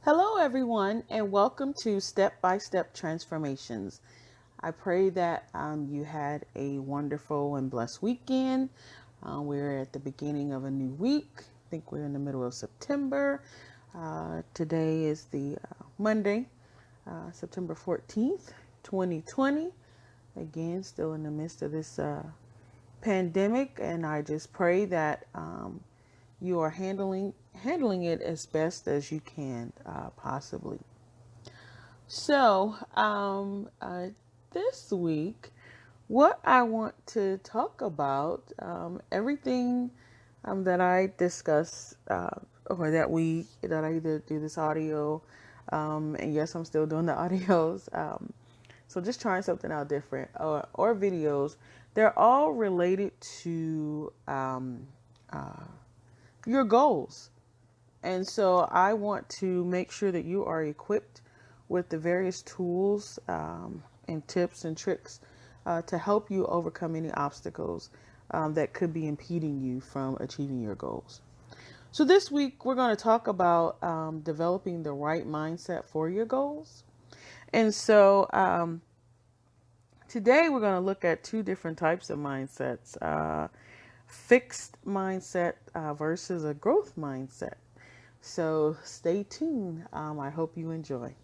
Hello, everyone, and welcome to Step by Step Transformations. I pray that you had a wonderful and blessed weekend. We're at the beginning of a new week. I think we're in the middle of September. Today is the Monday, September 14th, 2020. Again, still in the midst of this pandemic, and I just pray that you are handling it as best as you can possibly. So, this week, what I want to talk about, everything that I discuss, or that I either do this audio, and yes, I'm still doing the audios. So just trying something out different, or videos. They're all related to your goals. And so I want to make sure that you are equipped with the various tools and tips and tricks to help you overcome any obstacles that could be impeding you from achieving your goals. So this week we're going to talk about developing the right mindset for your goals. And so today we're going to look at two different types of mindsets. Fixed mindset versus a growth mindset. So stay tuned. I hope you enjoy.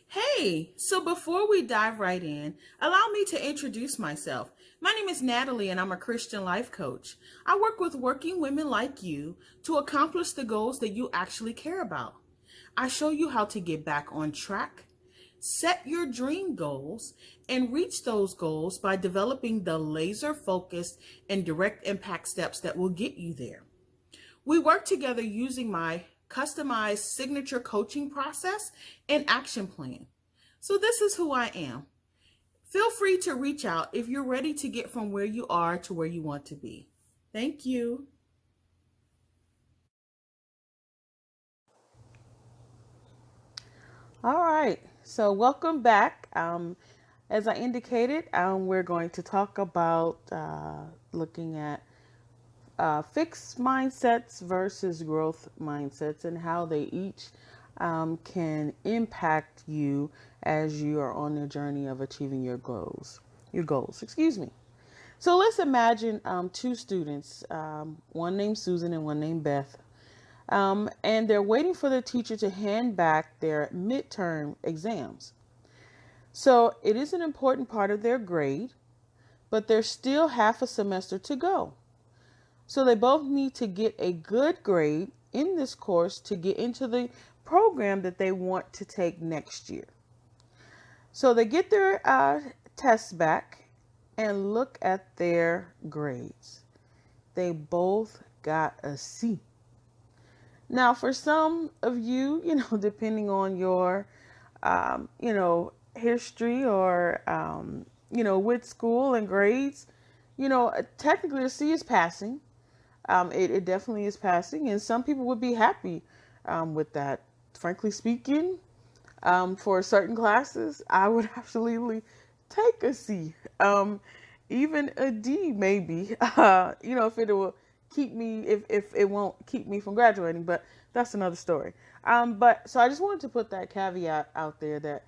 Hey, so before we dive right in, allow me to introduce myself. My name is Natalie, and I'm a Christian life coach. I work with working women like you to accomplish the goals that you actually care about. I show you how to get back on track, set your dream goals, and reach those goals by developing the laser focused and direct impact steps that will get you there. We work together using my customized signature coaching process and action plan. So, this is who I am. Feel free to reach out if you're ready to get from where you are to where you want to be. Thank you. All right. So, welcome back. As I indicated, we're going to talk about looking at fixed mindsets versus growth mindsets and how they each can impact you as you are on the journey of achieving your goals. Your goals, excuse me. So let's imagine two students, one named Susan and one named Beth, and they're waiting for the teacher to hand back their midterm exams. So it is an important part of their grade, but there's still half a semester to go. So they both need to get a good grade in this course to get into the program that they want to take next year. So they get their tests back and look at their grades. They both got a C. Now, for some of you, depending on your, history or, with school and grades, technically a C is passing. It definitely is passing, and some people would be happy with that. Frankly speaking, for certain classes, I would absolutely take a C, even a D, maybe. If it will keep me, if it won't keep me from graduating, but that's another story. But so I just wanted to put that caveat out there that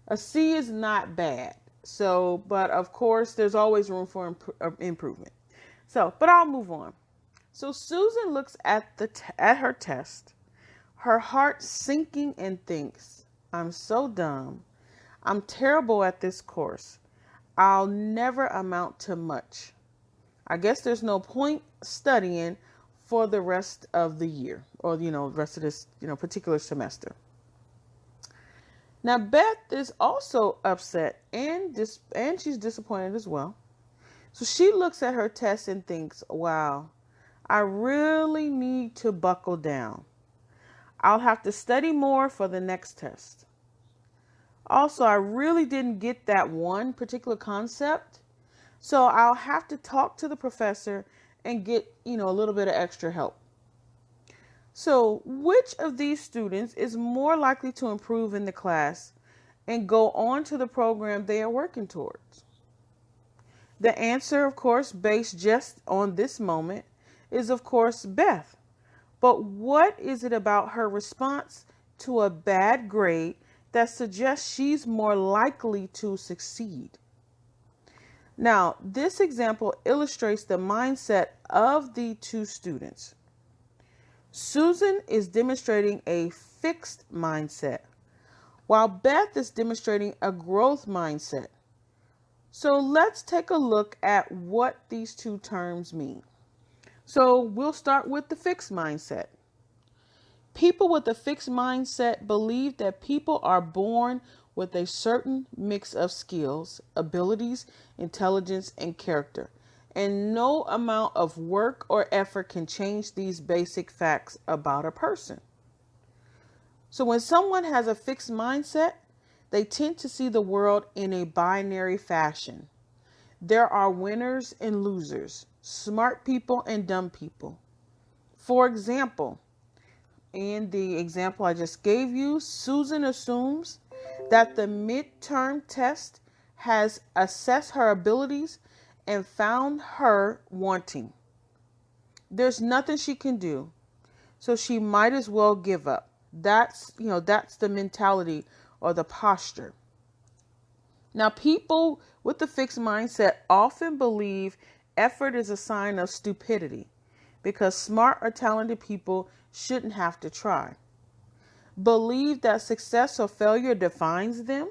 a C is not bad. So, but of course, there's always room for improvement. So, but I'll move on. So Susan looks at at her test, her heart sinking, and thinks, "I'm so dumb. I'm terrible at this course. I'll never amount to much. I guess there's no point studying for the rest of the year, or rest of this particular semester." Now Beth is also upset and she's disappointed as well. So she looks at her test and thinks, "Wow, I really need to buckle down. I'll have to study more for the next test. Also, I really didn't get that one particular concept, so I'll have to talk to the professor and get, a little bit of extra help." So, which of these students is more likely to improve in the class and go on to the program they are working towards? The answer, of course, based just on this moment, is of course Beth. But what is it about her response to a bad grade that suggests she's more likely to succeed? Now, this example illustrates the mindset of the two students. Susan is demonstrating a fixed mindset, while Beth is demonstrating a growth mindset. So let's take a look at what these two terms mean. So we'll start with the fixed mindset. People with a fixed mindset believe that people are born with a certain mix of skills, abilities, intelligence, and character, and no amount of work or effort can change these basic facts about a person. So when someone has a fixed mindset, they tend to see the world in a binary fashion. There are winners and losers, smart people and dumb people. For example, in the example I just gave you, Susan assumes that the midterm test has assessed her abilities and found her wanting. There's nothing she can do, so she might as well give up. That's the mentality or the posture. Now, people with the fixed mindset often believe effort is a sign of stupidity because smart or talented people shouldn't have to try. Believe that success or failure defines them,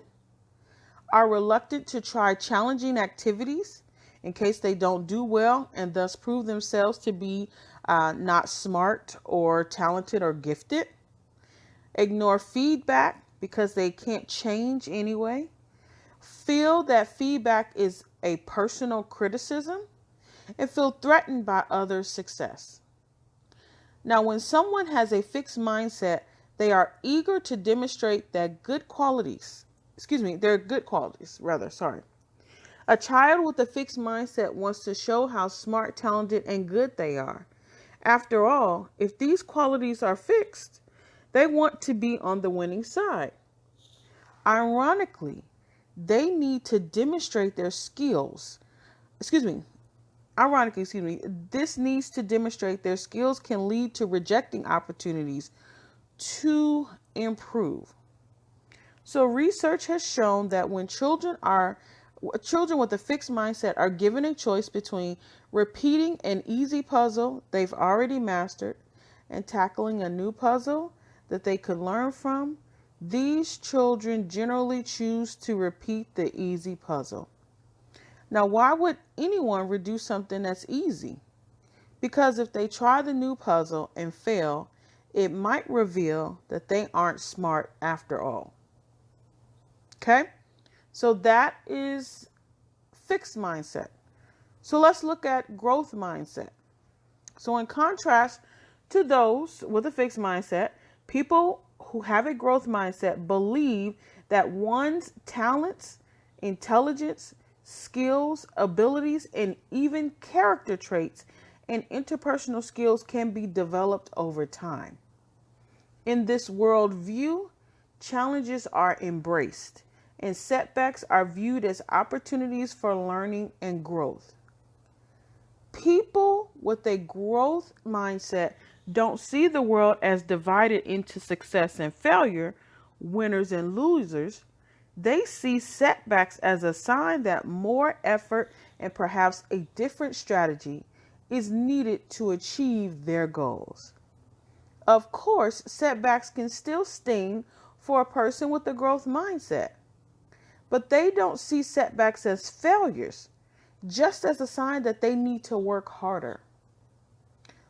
are reluctant to try challenging activities in case they don't do well and thus prove themselves to be not smart or talented or gifted, ignore feedback because they can't change anyway, feel that feedback is a personal criticism, and feel threatened by others' success. Now, when someone has a fixed mindset, they are eager to demonstrate their good qualities. A child with a fixed mindset wants to show how smart, talented, and good they are. After all, if these qualities are fixed, they want to be on the winning side. Ironically, they need to demonstrate their skills. This needs to demonstrate their skills can lead to rejecting opportunities to improve. So research has shown that when children with a fixed mindset are given a choice between repeating an easy puzzle they've already mastered and tackling a new puzzle that they could learn from, these children generally choose to repeat the easy puzzle. Now, why would anyone redo something that's easy? Because if they try the new puzzle and fail, it might reveal that they aren't smart after all. Okay? So that is fixed mindset. So let's look at growth mindset. So in contrast to those with a fixed mindset, people who have a growth mindset believe that one's talents, intelligence, skills, abilities, and even character traits and interpersonal skills can be developed over time. In this worldview, challenges are embraced and setbacks are viewed as opportunities for learning and growth. People with a growth mindset don't see the world as divided into success and failure, winners and losers. They see setbacks as a sign that more effort and perhaps a different strategy is needed to achieve their goals. Of course, setbacks can still sting for a person with a growth mindset, but they don't see setbacks as failures, just as a sign that they need to work harder.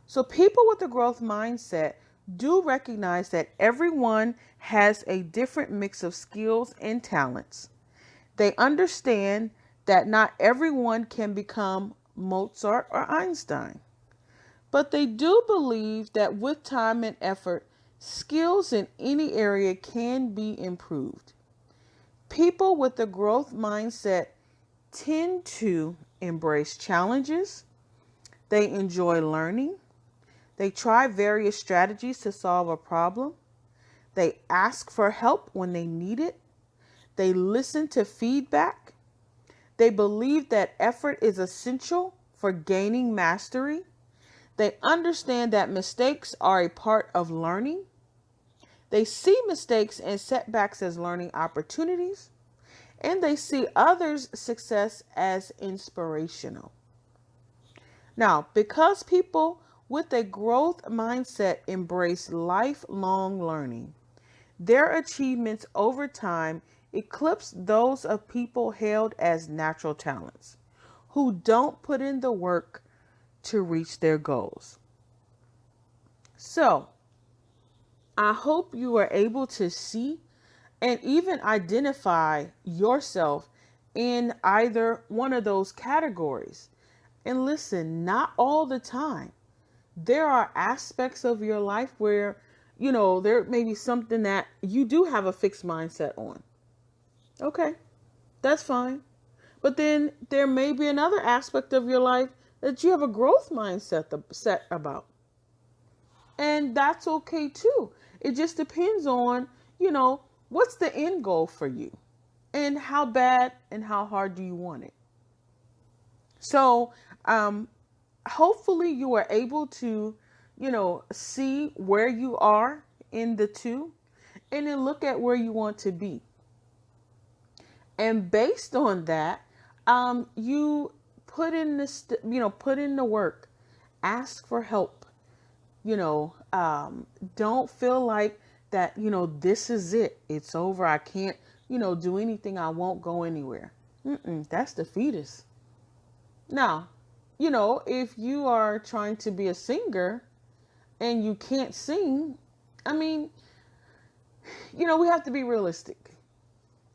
So people with a growth mindset do recognize that everyone has a different mix of skills and talents. They understand that not everyone can become Mozart or Einstein, but they do believe that with time and effort, skills in any area can be improved. People with a growth mindset tend to embrace challenges. They enjoy learning. They try various strategies to solve a problem. They ask for help when they need it. They listen to feedback. They believe that effort is essential for gaining mastery. They understand that mistakes are a part of learning. They see mistakes and setbacks as learning opportunities, and they see others' success as inspirational. Now, because people with a growth mindset embrace lifelong learning, their achievements over time eclipse those of people hailed as natural talents who don't put in the work to reach their goals. So, I hope you are able to see and even identify yourself in either one of those categories. And listen, not all the time. There are aspects of your life where, there may be something that you do have a fixed mindset on. Okay, that's fine. But then there may be another aspect of your life that you have a growth mindset set about. And that's okay too. It just depends on, what's the end goal for you and how bad and how hard do you want it. So, hopefully you are able to, see where you are in the two and then look at where you want to be. And based on that, you put in the work, ask for help, don't feel like that, this is it. It's over. I can't, do anything. I won't go anywhere. That's defeatist. Now, if you are trying to be a singer and you can't sing, I mean, we have to be realistic.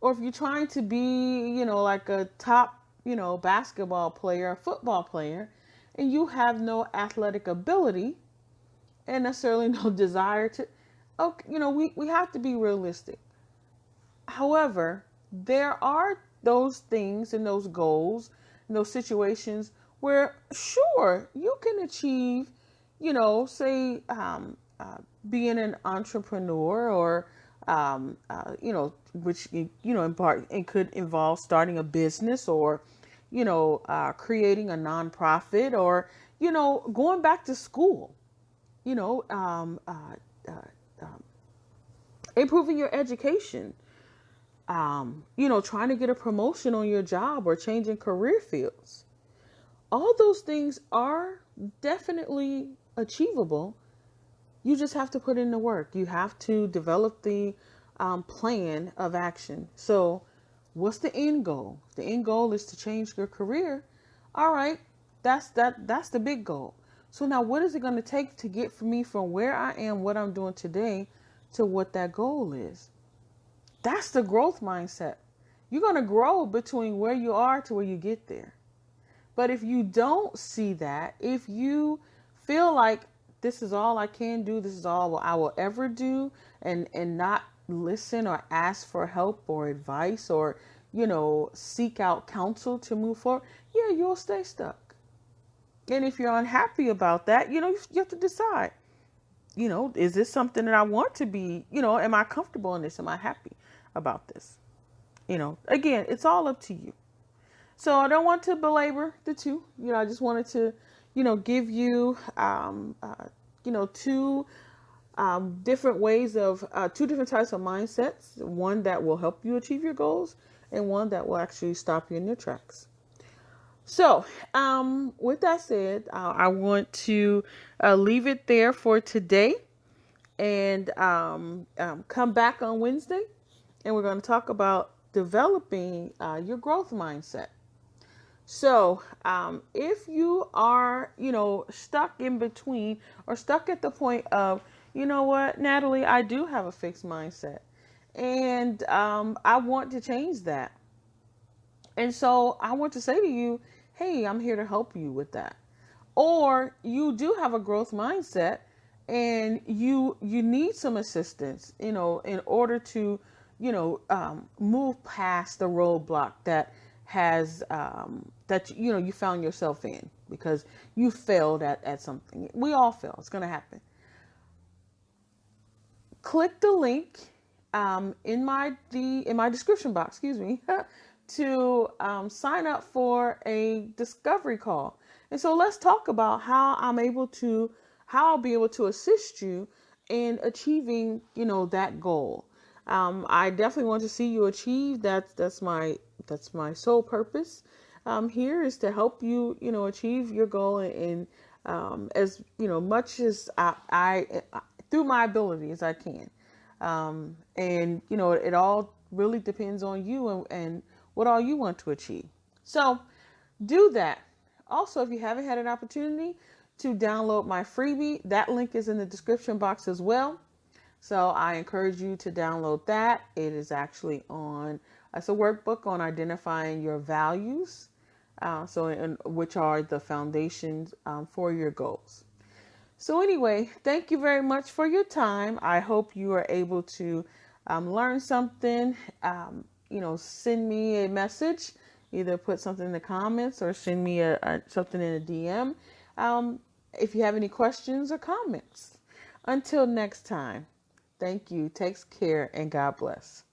Or if you're trying to be, like a top, basketball player, football player, and you have no athletic ability and necessarily no desire to, okay, we have to be realistic. However, there are those things and those goals and those situations where, sure, you can achieve, say, being an entrepreneur or, which, in part, it could involve starting a business or, creating a nonprofit or, going back to school, improving your education, trying to get a promotion on your job or changing career fields. All those things are definitely achievable. You just have to put in the work. You have to develop the plan of action. So what's the end goal? The end goal is to change your career. All right. That's the big goal. So now what is it going to take to get for me from where I am, what I'm doing today, to what that goal is? That's the growth mindset. You're going to grow between where you are to where you get there. But if you don't see that, if you feel like this is all I can do, this is all I will ever do, and not listen or ask for help or advice or, seek out counsel to move forward, yeah, you'll stay stuck. And if you're unhappy about that, you have to decide, is this something that I want to be, am I comfortable in this? Am I happy about this? Again, it's all up to you. So I don't want to belabor the two. I just wanted to, give you, two different ways of, two different types of mindsets. One that will help you achieve your goals and one that will actually stop you in your tracks. So, with that said, I want to leave it there for today and come back on Wednesday. And we're going to talk about developing your growth mindset. So, if you are, stuck in between or stuck at the point of, you know what, Natalie, I do have a fixed mindset and I want to change that. And so I want to say to you, hey, I'm here to help you with that. Or you do have a growth mindset and you need some assistance, in order to, move past the roadblock that has that you found yourself in because you failed at something. We all fail. It's going to happen. Click the link in my description box. to sign up for a discovery call. And so let's talk about how I'll be able to assist you in achieving, that goal. I definitely want to see you achieve. That's my sole purpose. Here is to help you, achieve your goal in as much as I through my abilities I can. And it all really depends on you and what all you want to achieve. So do that. Also, if you haven't had an opportunity to download my freebie, that link is in the description box as well. So I encourage you to download that. It is actually it's a workbook on identifying your values. Which are the foundations for your goals. So anyway, thank you very much for your time. I hope you are able to learn something. Send me a message, either put something in the comments or send me something in a DM. If you have any questions or comments. Until next time, thank you. Take care and God bless.